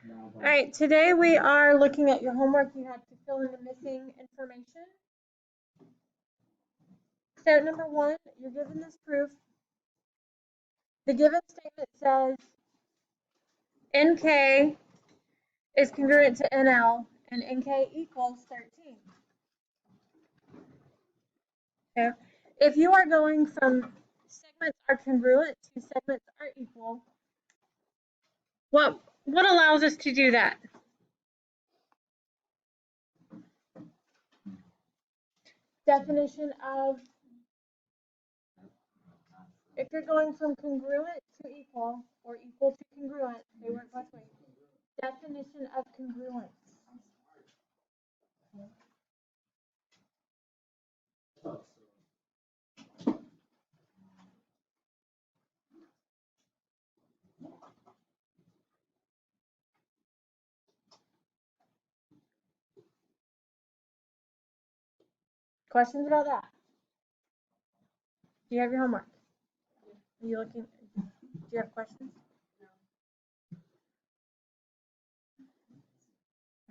All right, today we are looking at your homework. You have to fill in the missing information. So number one, you're given this proof. The given statement says NK is congruent to NL and NK equals 13. Okay. If you are going from segments are congruent to segments are equal, what allows us to do that? Definition of, if you're going from congruent to equal or equal to congruent, they work both ways. Definition of congruence. Questions about that? Do you have your homework? Are you looking? Do you have questions?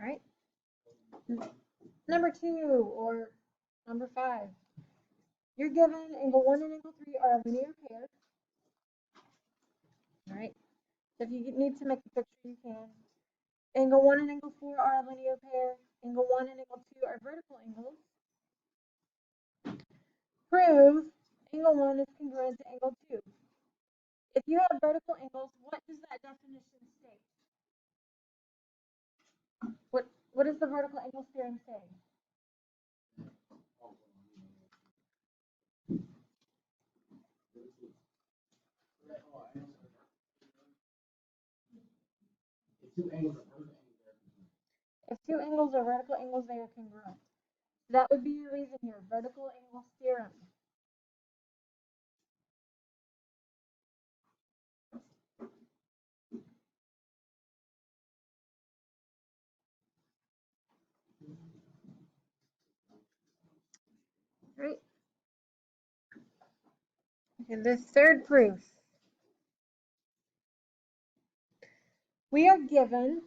All right. Number 2 or number 5. You're given angle 1 and angle 3 are a linear pair. All right. So if you need to make a picture, you can. Angle 1 and angle 4 are a linear pair. Angle 1 and angle 2 are vertical angles. Prove angle 1 is congruent to angle 2. If you have vertical angles, what does that definition state? What does the vertical angle theorem say? If two angles are vertical angles, they are congruent. That would be your reason here, vertical angle theorem. Right? And the third proof. We are given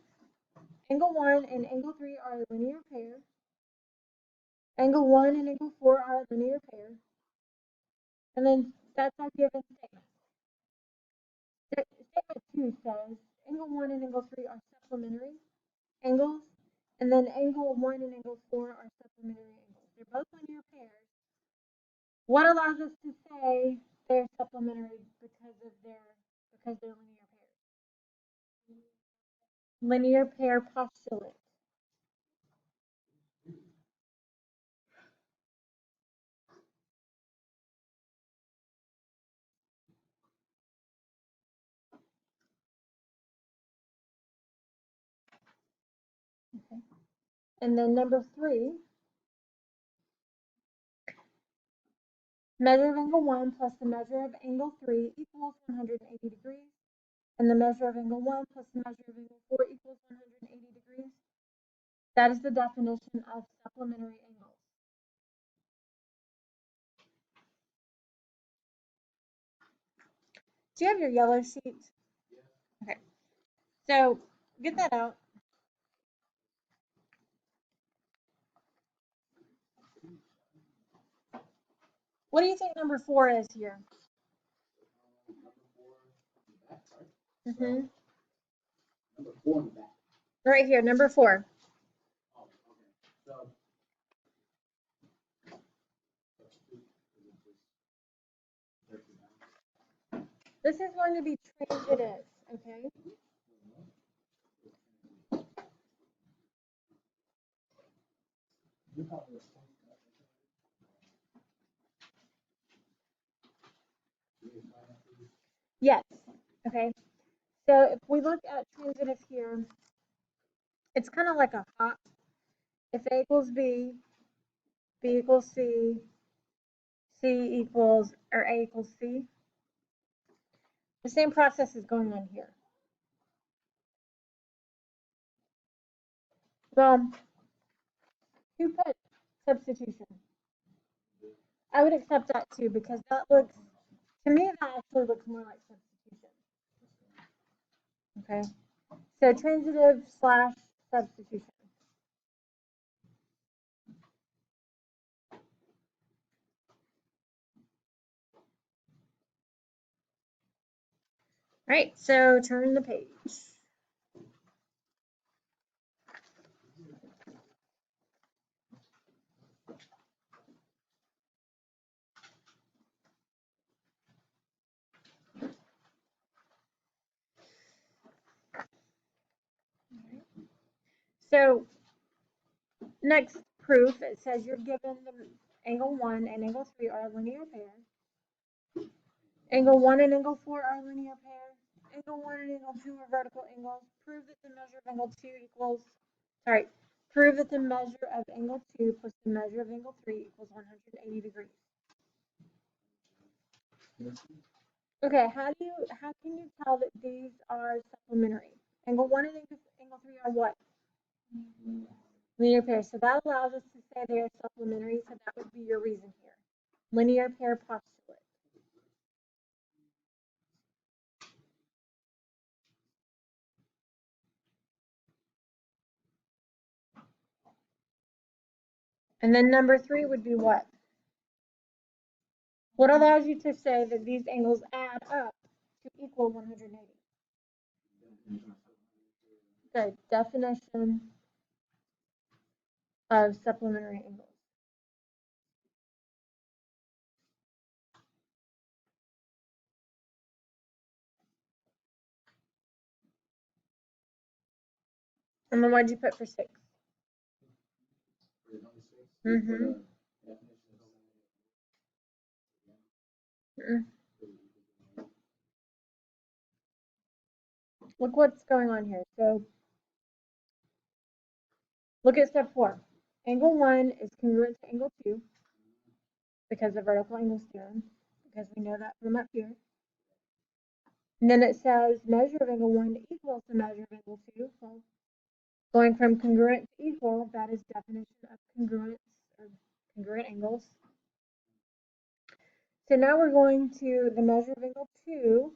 angle 1 and angle 3 are a linear pair. Angle 1 and angle 4 are a linear pair. And then that's our given statement. Statement 2 says angle 1 and angle 3 are supplementary angles. And then angle 1 and angle 4 are supplementary angles. They're both linear pairs. What allows us to say they're supplementary because they're linear pairs? Linear pair postulate. Okay. And then number 3, measure of angle 1 plus the measure of angle 3 equals 180 degrees. And the measure of angle 1 plus the measure of angle 4 equals 180 degrees. That is the definition of supplementary angles. Do you have your yellow sheet? Okay. So get that out. What do you think number 4 is here? Mm-hmm. Number 4 in the back. Right here, number 4. Oh, okay. This is going to be transitive, okay? Yes, okay. So if we look at transitive here, it's kind of like a hop. If A equals B, B equals C, C equals, or A equals C. The same process is going on here. Well, who put substitution? I would accept that too, because that looks, to me, that actually looks more like substitution. Okay, So transitive slash substitution. All right, so turn the page. So next proof, it says you're given the angle 1 and angle 3 are a linear pair. Angle 1 and angle 4 are a linear pair. Angle 1 and angle 2 are vertical angles. Prove that the measure of angle 2 equals, prove that the measure of angle 2 plus the measure of angle 3 equals 180 degrees. Okay, how can you tell that these are supplementary? Angle 1 and angle 3 are what? Linear pairs. So that allows us to say they are supplementary, so that would be your reason here. Linear pair postulate. And then number 3 would be what? What allows you to say that these angles add up to equal 180? The definition of supplementary angles. And then what'd you put for 6? Mm-hmm. Look what's going on here. So look at step 4. Angle 1 is congruent to angle 2 because of vertical angles theorem, because we know that from up here. And then it says measure of angle 1 equals the measure of angle 2. Well, going from congruent to equal, that is definition of congruence or congruent angles. So now we're going to the measure of angle 2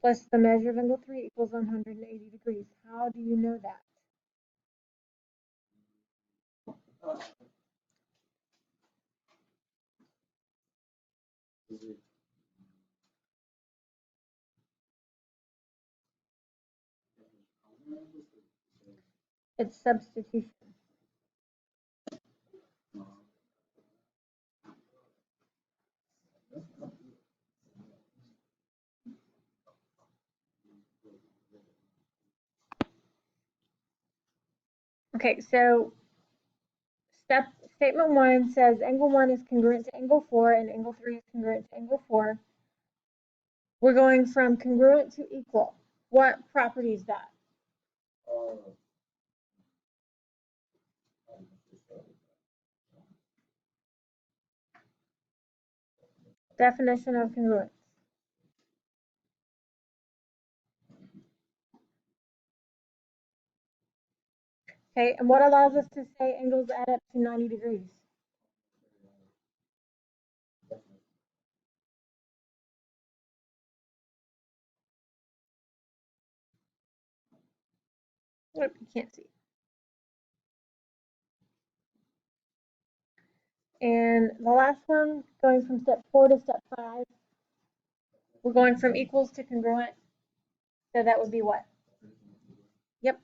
plus the measure of angle 3 equals 180 degrees. How do you know that? It's substitution. Okay, so statement 1 says angle 1 is congruent to angle 4 and angle 3 is congruent to angle 4. We're going from congruent to equal. What property is that? Definition of congruence. Okay, and what allows us to say angles add up to 90 degrees? Nope, you can't see. And the last one, going from step 4 to step 5, we're going from equals to congruent. So that would be what? Yep.